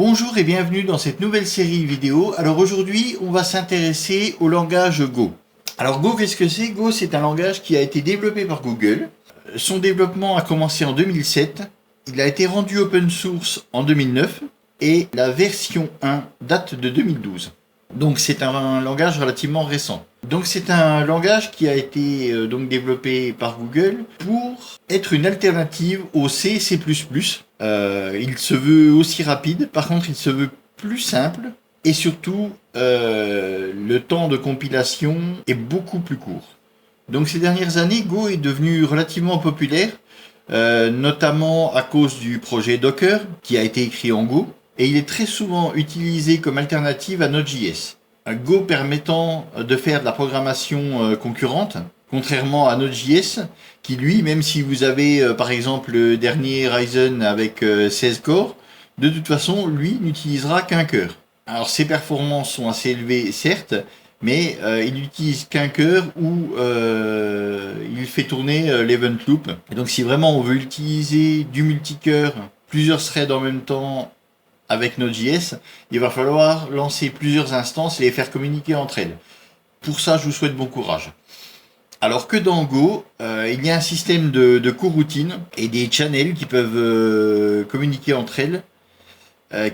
Bonjour et bienvenue dans cette nouvelle série vidéo. Alors aujourd'hui, on va s'intéresser au langage Go. Alors Go, qu'est-ce que c'est? Go, c'est un langage qui a été développé par Google. Son développement a commencé en 2007. Il a été rendu open source en 2009 et la version 1 date de 2012. Donc c'est un langage relativement récent. Donc c'est un langage qui a été développé par Google pour être une alternative au C et C++. Il se veut aussi rapide, par contre il se veut plus simple et surtout le temps de compilation est beaucoup plus court. Donc ces dernières années, Go est devenu relativement populaire, notamment à cause du projet Docker qui a été écrit en Go. Et il est très souvent utilisé comme alternative à Node.js. Go permettant de faire de la programmation concurrente, contrairement à Node.js, qui lui, même si vous avez par exemple le dernier Ryzen avec 16 corps, de toute façon, lui n'utilisera qu'un cœur. Alors ses performances sont assez élevées, certes, mais il n'utilise qu'un cœur où il fait tourner l'event loop. Et donc si vraiment on veut utiliser du multicœur, plusieurs threads en même temps, avec Node.js, il va falloir lancer plusieurs instances et les faire communiquer entre elles. Pour ça, je vous souhaite bon courage. Alors que dans Go, il y a un système de coroutines et des channels qui peuvent communiquer entre elles,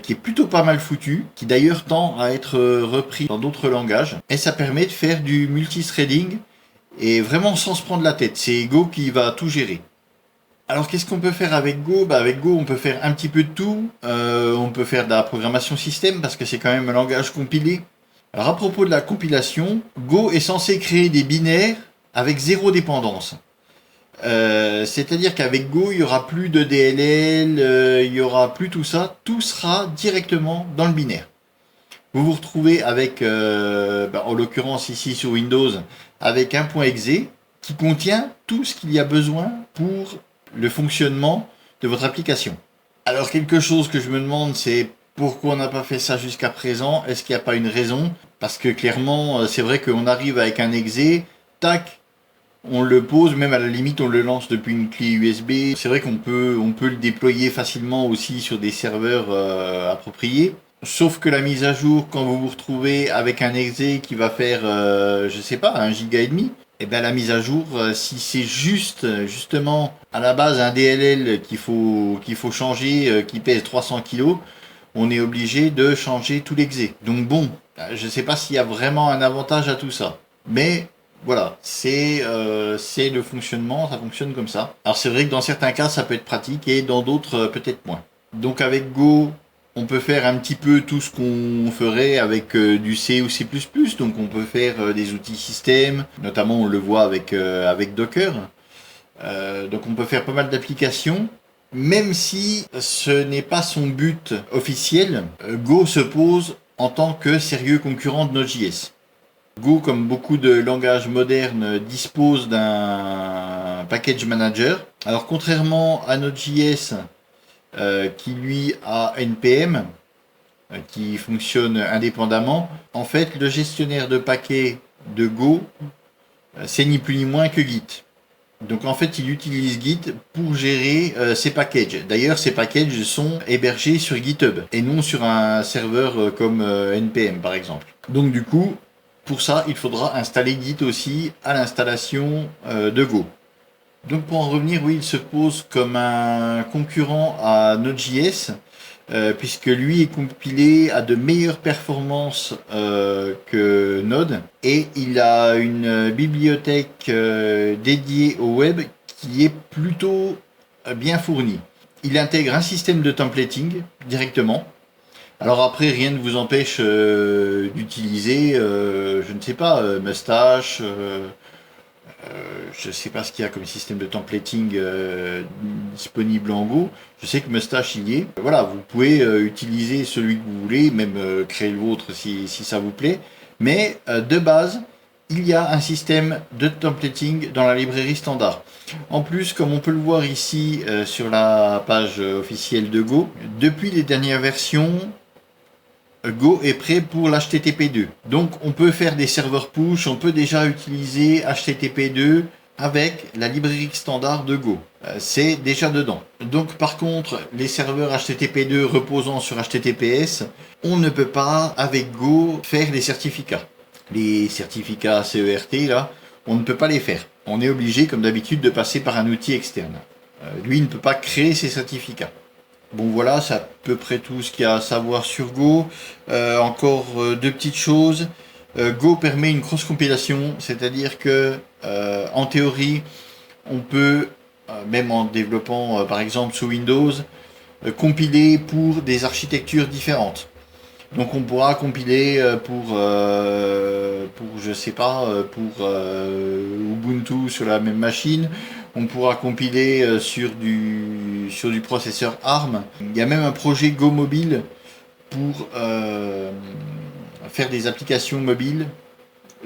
qui est plutôt pas mal foutu, qui d'ailleurs tend à être repris dans d'autres langages. Et ça permet de faire du multithreading et vraiment sans se prendre la tête. C'est Go qui va tout gérer. Alors qu'est-ce qu'on peut faire avec Go? Avec Go on peut faire un petit peu de tout, on peut faire de la programmation système parce que c'est quand même un langage compilé. Alors à propos de la compilation, Go est censé créer des binaires avec zéro dépendance. C'est-à-dire qu'avec Go il n'y aura plus de DLL, il n'y aura plus tout ça, tout sera directement dans le binaire. Vous vous retrouvez avec, en l'occurrence ici sur Windows, avec un .exe qui contient tout ce qu'il y a besoin pour le fonctionnement de votre application. Alors quelque chose que je me demande, c'est pourquoi on n'a pas fait ça jusqu'à présent? Est-ce qu'il n'y a pas une raison? Parce que clairement, c'est vrai qu'on arrive avec un exe, tac, on le pose, même à la limite on le lance depuis une clé USB. C'est vrai qu'on peut le déployer facilement aussi sur des serveurs appropriés. Sauf que la mise à jour, quand vous vous retrouvez avec un exe qui va faire, je sais pas, 1,5 giga, et bien la mise à jour, si c'est justement à la base un DLL qu'il faut changer, qui pèse 300 kg, on est obligé de changer tout l'exé. Donc bon, je sais pas s'il y a vraiment un avantage à tout ça. Mais voilà, c'est le fonctionnement, ça fonctionne comme ça. Alors c'est vrai que dans certains cas ça peut être pratique et dans d'autres peut-être moins. Donc avec Go, on peut faire un petit peu tout ce qu'on ferait avec du C ou C++, donc on peut faire des outils système, notamment on le voit avec Docker. Donc on peut faire pas mal d'applications, même si ce n'est pas son but officiel. Go se pose en tant que sérieux concurrent de Node.js. Go, comme beaucoup de langages modernes, dispose d'un package manager. Alors contrairement à Node.js, qui lui a NPM, qui fonctionne indépendamment. En fait, le gestionnaire de paquets de Go, c'est ni plus ni moins que Git. Donc en fait, il utilise Git pour gérer ses packages. D'ailleurs, ces packages sont hébergés sur GitHub et non sur un serveur comme NPM par exemple. Donc du coup, pour ça, il faudra installer Git aussi à l'installation de Go. Donc pour en revenir, oui, il se pose comme un concurrent à Node.js, puisque lui est compilé à de meilleures performances que Node, et il a une bibliothèque dédiée au web qui est plutôt bien fournie. Il intègre un système de templating directement. Alors après, rien ne vous empêche d'utiliser, je ne sais pas, Mustache, je ne sais pas ce qu'il y a comme système de templating disponible en Go. Je sais que Mustache y est. Voilà, vous pouvez utiliser celui que vous voulez, même créer le vôtre si ça vous plaît. Mais de base, il y a un système de templating dans la librairie standard. En plus, comme on peut le voir ici sur la page officielle de Go, depuis les dernières versions, Go est prêt pour l'HTTP2. Donc on peut faire des serveurs push, on peut déjà utiliser HTTP2 avec la librairie standard de Go. C'est déjà dedans. Donc par contre, les serveurs HTTP2 reposant sur HTTPS, on ne peut pas avec Go faire les certificats. Les certificats CERT là, on ne peut pas les faire. On est obligé comme d'habitude de passer par un outil externe. Lui ne peut pas créer ses certificats. Bon voilà, c'est à peu près tout ce qu'il y a à savoir sur Go. Encore deux petites choses. Go permet une cross-compilation, c'est-à-dire que en théorie, on peut, même en développant par exemple sous Windows, compiler pour des architectures différentes. Donc on pourra compiler pour je sais pas, pour Ubuntu sur la même machine. On pourra compiler sur du processeur ARM. Il y a même un projet Go mobile pour faire des applications mobiles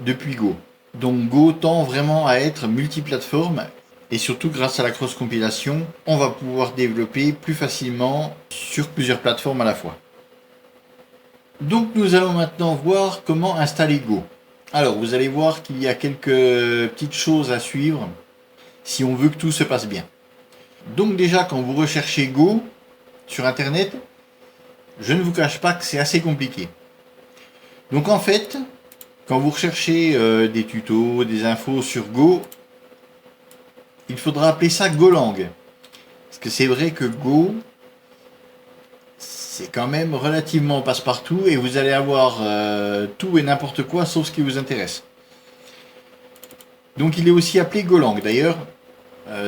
depuis Go. Donc Go tend vraiment à être multiplateforme et surtout grâce à la cross-compilation, on va pouvoir développer plus facilement sur plusieurs plateformes à la fois. Donc nous allons maintenant voir comment installer Go. Alors vous allez voir qu'il y a quelques petites choses à suivre si on veut que tout se passe bien. Donc déjà quand vous recherchez Go sur internet, je ne vous cache pas que c'est assez compliqué. Donc en fait, quand vous recherchez des tutos, des infos sur Go, il faudra appeler ça Golang. Parce que c'est vrai que Go, c'est quand même relativement passe-partout et vous allez avoir tout et n'importe quoi sauf ce qui vous intéresse. Donc il est aussi appelé Golang. D'ailleurs,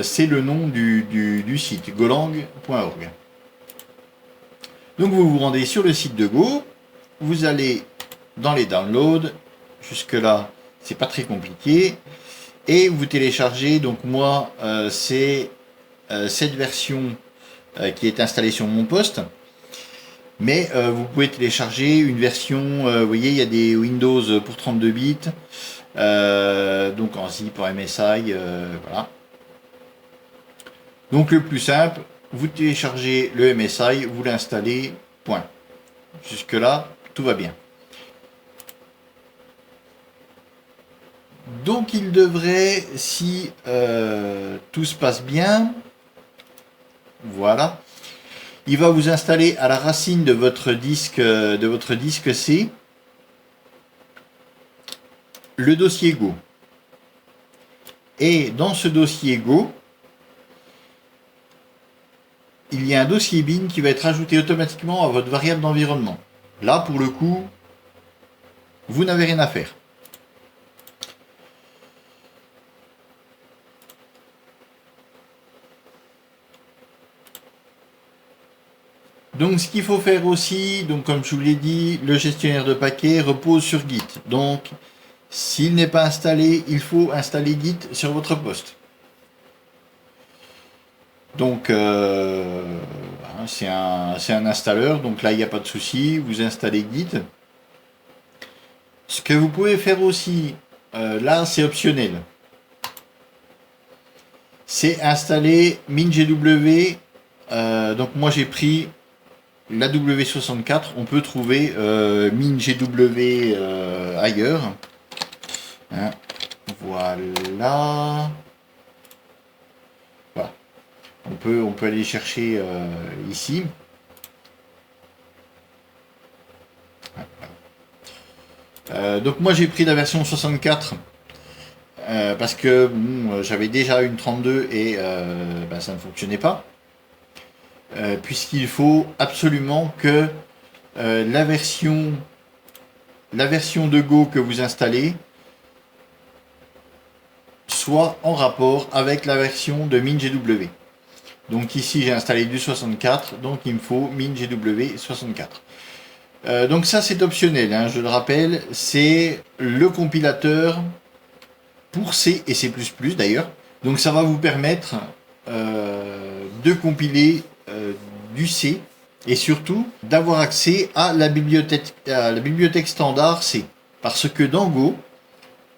c'est le nom du site, golang.org. Donc vous vous rendez sur le site de Go, vous allez dans les downloads, jusque là c'est pas très compliqué, et vous téléchargez, donc moi c'est cette version qui est installée sur mon poste, mais vous pouvez télécharger une version, vous voyez il y a des Windows pour 32 bits, donc en zip, en MSI, voilà. Donc le plus simple, vous téléchargez le MSI, vous l'installez, point. Jusque là, tout va bien. Donc il devrait, si tout se passe bien, voilà, il va vous installer à la racine de votre disque C le dossier Go. Et dans ce dossier Go, il y a un dossier bin qui va être ajouté automatiquement à votre variable d'environnement. Là, pour le coup, vous n'avez rien à faire. Donc ce qu'il faut faire aussi, donc comme je vous l'ai dit, le gestionnaire de paquets repose sur Git. Donc s'il n'est pas installé, il faut installer Git sur votre poste. Donc c'est un installeur, donc là il n'y a pas de souci, vous installez Git. Ce que vous pouvez faire aussi, là c'est optionnel, c'est installer MinGW. Donc moi j'ai pris la W64, on peut trouver MinGW ailleurs. Hein, voilà. Voilà. On peut aller chercher ici. Donc moi j'ai pris la version 64 parce que bon, j'avais déjà une 32 et ben, ça ne fonctionnait pas. Puisqu'il faut absolument que la version de Go que vous installez soit en rapport avec la version de MinGW. Donc ici j'ai installé du 64, donc il me faut MinGW 64. Donc ça c'est optionnel, hein, je le rappelle, c'est le compilateur pour C et C++ d'ailleurs. Donc ça va vous permettre de compiler du C et surtout d'avoir accès à la bibliothèque standard C. Parce que dans Go,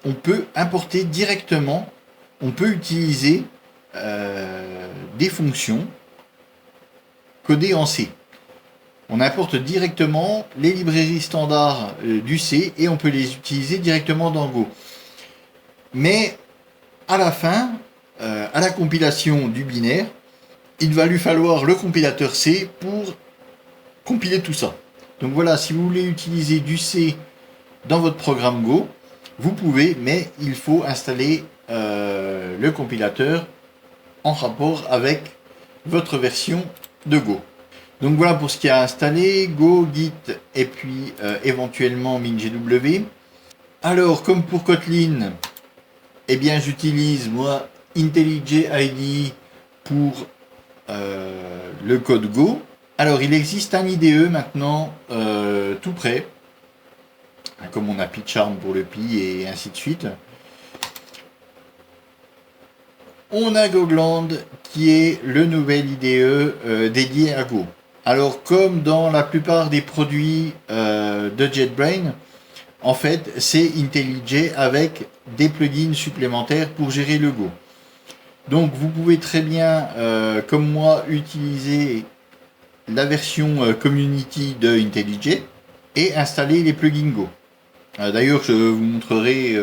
on peut importer directement, on peut utiliser des fonctions codées en C. On importe directement les librairies standards du C et on peut les utiliser directement dans Go. Mais à la fin, à la compilation du binaire, il va lui falloir le compilateur C pour compiler tout ça. Donc voilà, si vous voulez utiliser du C dans votre programme Go, vous pouvez, mais il faut installer le compilateur en rapport avec votre version de Go. Donc voilà pour ce qui a installé, Go, Git et puis éventuellement MinGW. Alors comme pour Kotlin, eh bien j'utilise moi IntelliJ IDE pour le code Go. Alors il existe un IDE maintenant tout prêt, comme on a PyCharm pour le Py et ainsi de suite. On a Gogland qui est le nouvel IDE dédié à Go. Alors comme dans la plupart des produits de JetBrains, en fait c'est IntelliJ avec des plugins supplémentaires pour gérer le Go. Donc vous pouvez très bien, comme moi, utiliser la version community de IntelliJ et installer les plugins Go. D'ailleurs je vous montrerai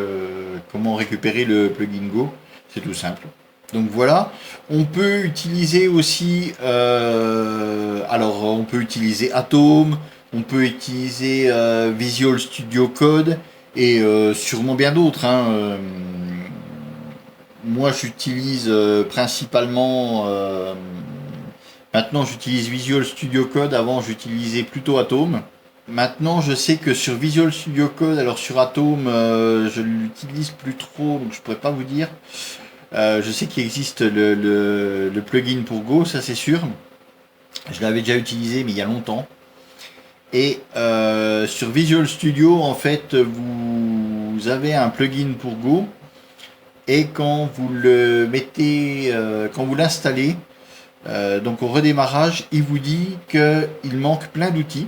comment récupérer le plugin Go, c'est tout simple. Donc voilà, on peut utiliser aussi, alors on peut utiliser Atom, on peut utiliser Visual Studio Code et sûrement bien d'autres. Moi j'utilise principalement, maintenant j'utilise Visual Studio Code, avant j'utilisais plutôt Atom. Maintenant je sais que sur Visual Studio Code, alors sur Atom je l'utilise plus trop, donc je pourrais pas vous dire. Je sais qu'il existe le plugin pour Go, ça c'est sûr. Je l'avais déjà utilisé mais il y a longtemps. Et sur Visual Studio, en fait, vous avez un plugin pour Go. Et quand vous le mettez, quand vous l'installez, donc au redémarrage, il vous dit qu'il manque plein d'outils.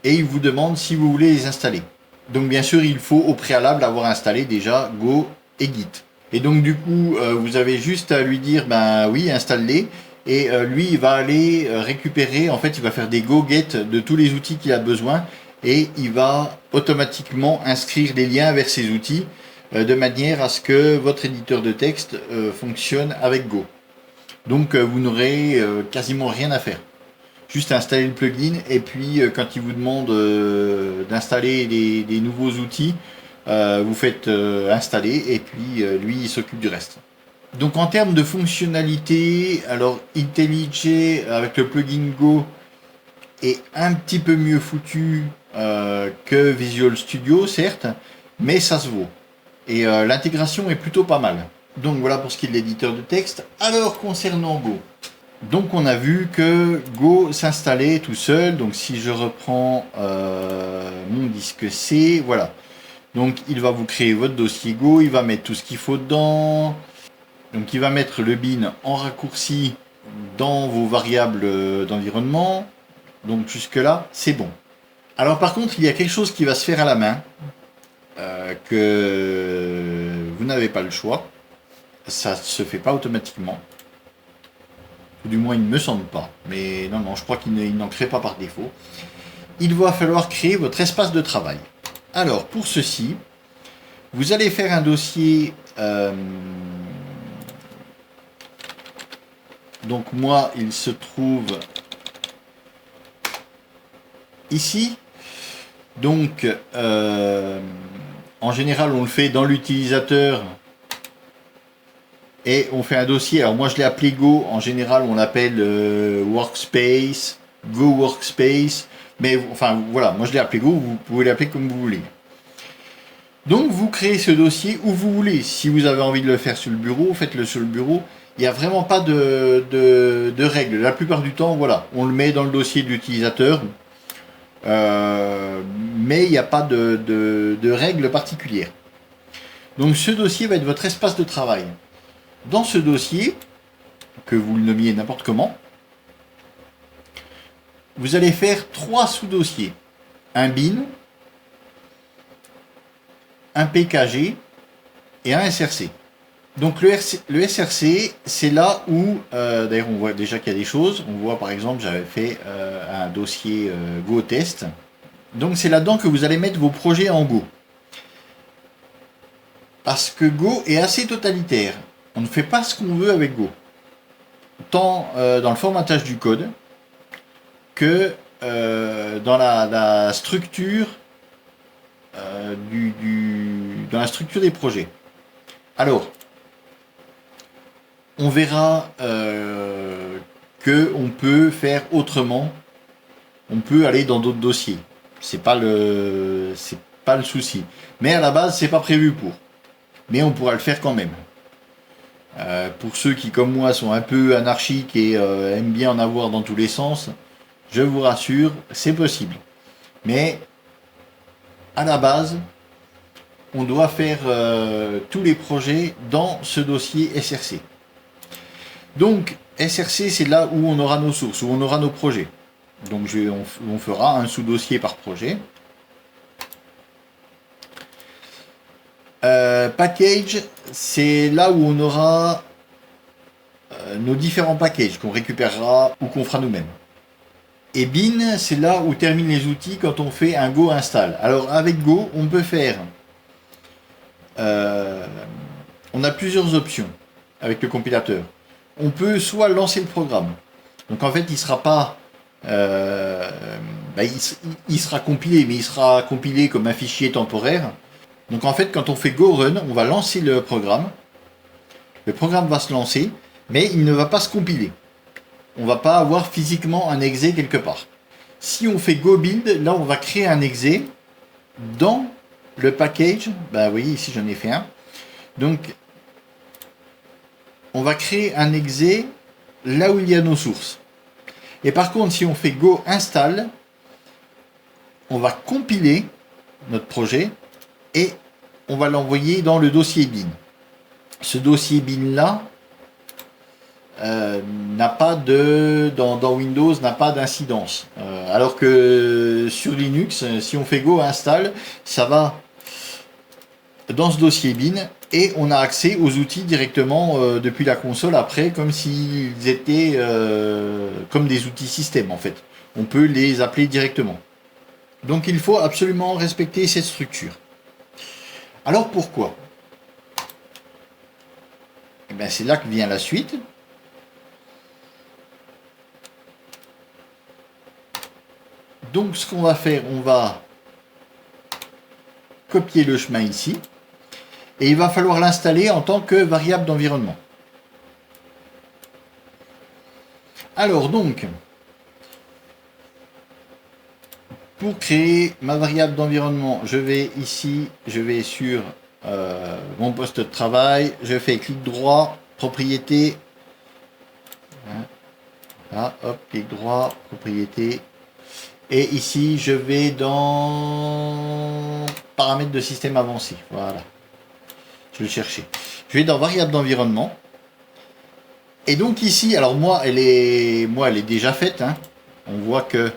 Et il vous demande si vous voulez les installer. Donc bien sûr, il faut au préalable avoir installé déjà Go et Git. Et donc du coup, vous avez juste à lui dire, ben oui, installe-les. Et lui, il va aller récupérer, en fait, il va faire des go-get de tous les outils qu'il a besoin. Et il va automatiquement inscrire des liens vers ces outils, de manière à ce que votre éditeur de texte fonctionne avec Go. Donc vous n'aurez quasiment rien à faire. Juste installer le plugin et puis quand il vous demande d'installer des nouveaux outils, vous faites installer et puis lui il s'occupe du reste. Donc en termes de fonctionnalité, alors IntelliJ avec le plugin Go est un petit peu mieux foutu que Visual Studio certes, mais ça se vaut. Et l'intégration est plutôt pas mal. Donc voilà pour ce qui est de l'éditeur de texte. Alors concernant Go, donc on a vu que Go s'installait tout seul. Donc si je reprends mon disque C, voilà. Donc il va vous créer votre dossier Go, il va mettre tout ce qu'il faut dedans. Donc il va mettre le bin en raccourci dans vos variables d'environnement. Donc jusque là, c'est bon. Alors par contre, il y a quelque chose qui va se faire à la main, que vous n'avez pas le choix. Ça ne se fait pas automatiquement. Ou du moins il ne me semble pas. Mais non, je crois qu'il n'en crée pas par défaut. Il va falloir créer votre espace de travail. Alors pour ceci, vous allez faire un dossier. Donc moi, il se trouve ici. Donc en général, on le fait dans l'utilisateur. Et on fait un dossier, alors moi je l'ai appelé Go, en général on l'appelle Workspace, Go Workspace, mais enfin voilà, moi je l'ai appelé Go, vous pouvez l'appeler comme vous voulez. Donc vous créez ce dossier où vous voulez, si vous avez envie de le faire sur le bureau, faites-le sur le bureau, il n'y a vraiment pas de règles, la plupart du temps voilà, on le met dans le dossier de l'utilisateur, mais il n'y a pas de règles particulières. Donc ce dossier va être votre espace de travail. Dans ce dossier, que vous le nommiez n'importe comment, vous allez faire 3 sous-dossiers. Un bin, un PKG et un SRC. Donc le SRC, c'est là où, d'ailleurs on voit déjà qu'il y a des choses. On voit par exemple, j'avais fait un dossier Go test. Donc c'est là-dedans que vous allez mettre vos projets en Go. Parce que Go est assez totalitaire. On ne fait pas ce qu'on veut avec Go. Tant dans le formatage du code que dans la structure dans la structure des projets. Alors, on verra que on peut faire autrement. On peut aller dans d'autres dossiers. C'est pas le souci. Mais à la base, c'est pas prévu pour. Mais on pourra le faire quand même. Pour ceux qui, comme moi, sont un peu anarchiques et aiment bien en avoir dans tous les sens, je vous rassure, c'est possible. Mais à la base, on doit faire tous les projets dans ce dossier SRC. Donc, SRC, c'est là où on aura nos sources, où on aura nos projets. Donc, on fera un sous-dossier par projet. Package, c'est là où on aura nos différents packages qu'on récupérera ou qu'on fera nous-mêmes. Et bin, c'est là où terminent les outils quand on fait un Go install. Alors avec Go, on peut faire... on a plusieurs options avec le compilateur. On peut soit lancer le programme. Donc en fait, il sera pas... il sera compilé, mais il sera compilé comme un fichier temporaire. Donc en fait, quand on fait Go Run, on va lancer le programme. Le programme va se lancer, mais il ne va pas se compiler. On va pas avoir physiquement un exe quelque part. Si on fait Go Build, là on va créer un exe dans le package. Vous voyez ici j'en ai fait un. Donc on va créer un exe là où il y a nos sources. Et par contre, si on fait Go Install, on va compiler notre projet et on va l'envoyer dans le dossier bin. Ce dossier bin là n'a pas dans Windows n'a pas d'incidence. Alors que sur Linux, si on fait Go Install, ça va dans ce dossier bin et on a accès aux outils directement depuis la console après, comme s'ils étaient comme des outils système en fait. On peut les appeler directement. Donc il faut absolument respecter cette structure. Alors pourquoi? Eh bien, c'est là que vient la suite. Donc ce qu'on va faire, on va copier le chemin ici. Et il va falloir l'installer en tant que variable d'environnement. Alors donc, pour créer ma variable d'environnement, je vais ici, je vais sur mon poste de travail, je fais clic droit, propriété. Là, hop, clic droit, propriété. Et ici, je vais dans paramètres de système avancé. Voilà. Je vais le chercher. Je vais dans variable d'environnement. Et donc ici, alors moi, elle est déjà faite. Hein. On voit que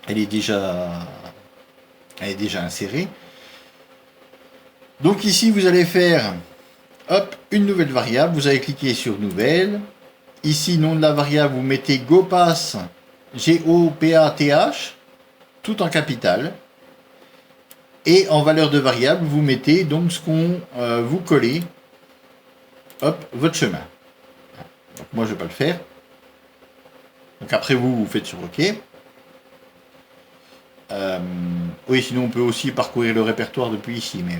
elle est déjà insérée. Donc ici, vous allez faire hop, une nouvelle variable. Vous allez cliquer sur nouvelle. Ici, nom de la variable, vous mettez GoPath, G-O-P-A-T-H, tout en capital. Et en valeur de variable, vous mettez donc ce qu'on vous collez, hop, votre chemin. Donc moi, je ne vais pas le faire. Donc après, vous faites sur OK. Oui, sinon on peut aussi parcourir le répertoire depuis ici, mais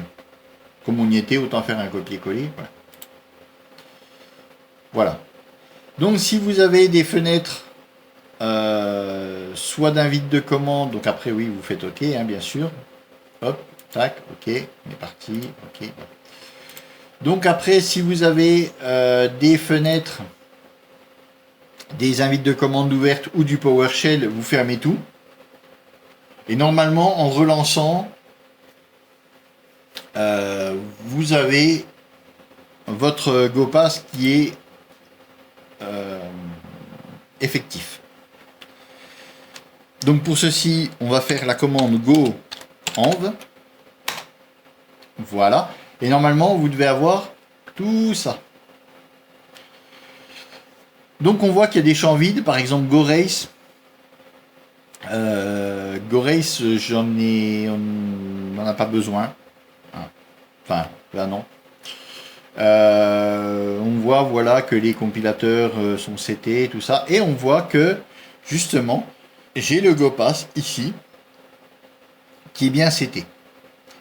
comme on y était, autant faire un copier-coller. Voilà. Donc si vous avez des fenêtres, soit d'invite de commande, donc après oui, vous faites OK, hein, bien sûr. Hop, tac, OK, on est parti, OK. Donc après, si vous avez des fenêtres, des invites de commande ouvertes ou du PowerShell, vous fermez tout. Et normalement, en relançant, vous avez votre GoPath qui est effectif. Donc pour ceci, on va faire la commande go env. Voilà. Et normalement, vous devez avoir tout ça. Donc on voit qu'il y a des champs vides, par exemple GoRace. GoRace, on n'en a pas besoin. Enfin, là non. On voit voilà que les compilateurs sont setés, tout ça. Et on voit que, justement, j'ai le GoPass ici, qui est bien seté.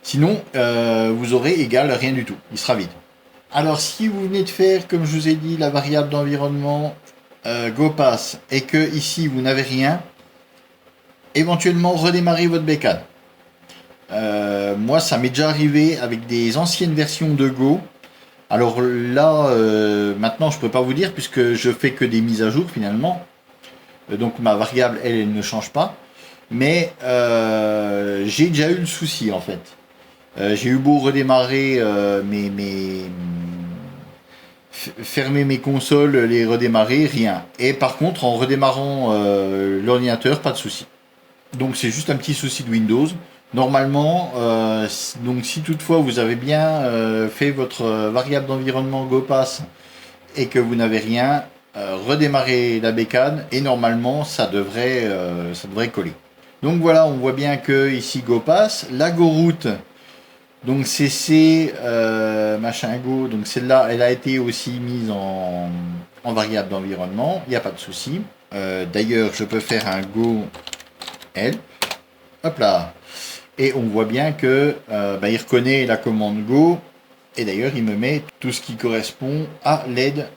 Sinon, vous aurez égal rien du tout. Il sera vide. Alors, si vous venez de faire, comme je vous ai dit, la variable d'environnement GoPass et que ici vous n'avez rien, éventuellement redémarrer votre bécane. Moi, ça m'est déjà arrivé avec des anciennes versions de Go. Alors là, maintenant, je peux pas vous dire puisque je fais que des mises à jour finalement. Donc ma variable, elle ne change pas. Mais j'ai déjà eu le souci en fait. J'ai eu beau redémarrer fermer mes consoles, les redémarrer, rien. Et par contre, en redémarrant l'ordinateur, pas de souci. Donc c'est juste un petit souci de Windows. Normalement, donc si toutefois vous avez bien fait votre variable d'environnement GoPass et que vous n'avez rien, redémarrez la bécane et normalement ça devrait coller. Donc voilà, on voit bien que ici GoPass, la GoRoute, donc CC machin Go, donc celle-là, elle a été aussi mise en variable d'environnement, il n'y a pas de souci. D'ailleurs, je peux faire un Go help, hop là. Et on voit bien que il reconnaît la commande Go. Et d'ailleurs, il me met tout ce qui correspond à l'aide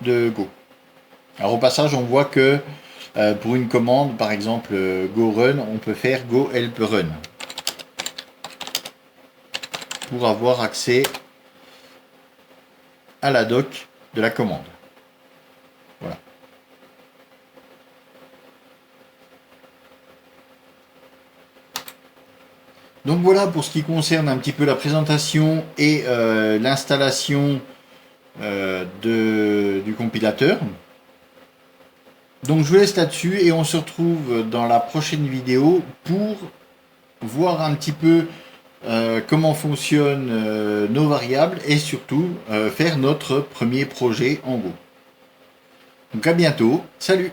de Go. Alors au passage, on voit que pour une commande, par exemple Go Run, on peut faire Go Help Run. Pour avoir accès à la doc de la commande. Voilà. Donc voilà pour ce qui concerne un petit peu la présentation et l'installation du compilateur. Donc je vous laisse là-dessus et on se retrouve dans la prochaine vidéo pour voir un petit peu comment fonctionnent nos variables et surtout faire notre premier projet en Go. Donc à bientôt, salut!